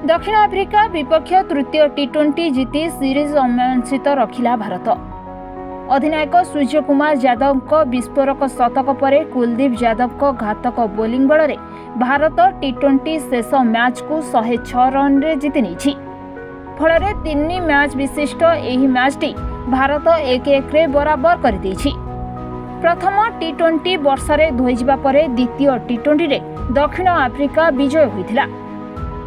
दक्षिण आफ्रिका विपक्ष तृतीय टी20 जीति सीरीज अमीमांसित रखिला भारत। अधिनायक सूर्य कुमार यादव विस्फोरक शतक पर कुलदीप यादव घातक बोलिंग बल में भारत टी20 शेष मैच को 106 रन रे जीति नहीं। फल 3 मैच विशिष्ट यह मैचटी भारत 1-1 रे बराबर कर देछि। प्रथम टी20 वर्षारे धोईजिबा परे द्वितीय टी20 रे दक्षिण आफ्रिका विजय होइथिला।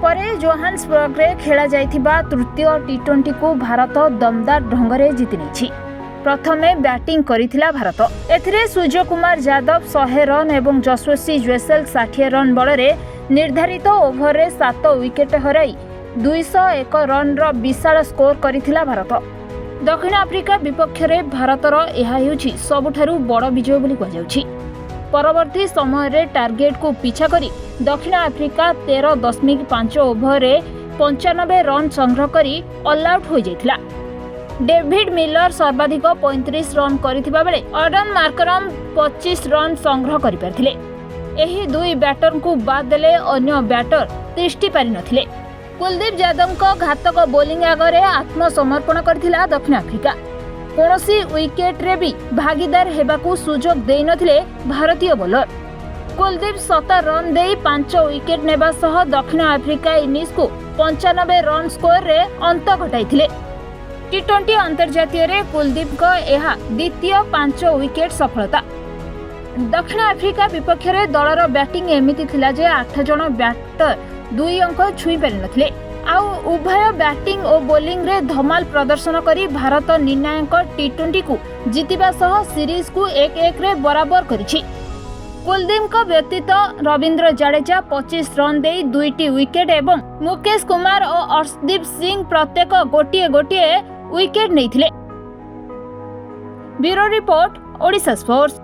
परे जोहान्सबर्ग रे खेला जाइथिबा तृतीय टी20 को भारत दमदार ढंगरे जीति नहीं। प्रथमे बैटिंग करिथिला भारत। एथिरे सूर्य कुमार यादव 100 रन एवं जसवंती ज्वेसल 60 रन बल निर्धारित ओभर रे 7 विकेट हराई 201 रन रो विशाल स्कोर करिथिला भारत। दक्षिण आफ्रिका विपक्ष में भारतर यह हेउछि सबुठारु बड़ विजय बोली कहुछि। परवर्ती समय रे टार्गेट को पीछा करी दक्षिण आफ्रिका 13.5 ओभर रे 95 रन संग्रह करी ऑल आउट हो जाइथिला। डेविड मिलर सर्वाधिक 35 रन करथिबा बेले ऑर्डन मार्करम 25 रन संग्रह करि परथिले। एही दुई बैटर को बाद देले अन्य बैटर तिष्टि पारि नथिले। कुलदीप यादव घातक बोलिंग आगे आत्मसमर्पण करथिला दक्षिण आफ्रिका। कौनसी विकेट रे भी भागीदार हेबाकू सुजोग देई नथिले भारतीय बोलर। कुलदीप 17 रन दे 5 विकेट नेबा सह दक्षिण आफ्रिका इनिंग्स को 95 रन स्कोर रे अंत घटाइथिले। टी20 अंतर्जातीय रे कुलदीप को यह द्वितीय 5 विकेट सफलता। दक्षिण आफ्रिका विपक्ष में दलर बैटिंग एमिति थिला जे 8 जन बैटर 2 अंक छुई पारि नथिले। आउ उभय बैटिंग और बोलिंग रे धमाल प्रदर्शन करी भारत निर्णायक टी20 को जीतिबा सह सीरीज को 1-1 रे बराबर करिछि। कुलदीप व्यतीत रविंद्र जडेजा 25 रन दे 2टी विकेट एवं मुकेश कुमार और अर्शदीप सिंह प्रत्येक गोटे विकेट नहीं। Bureau report, Odisha sports.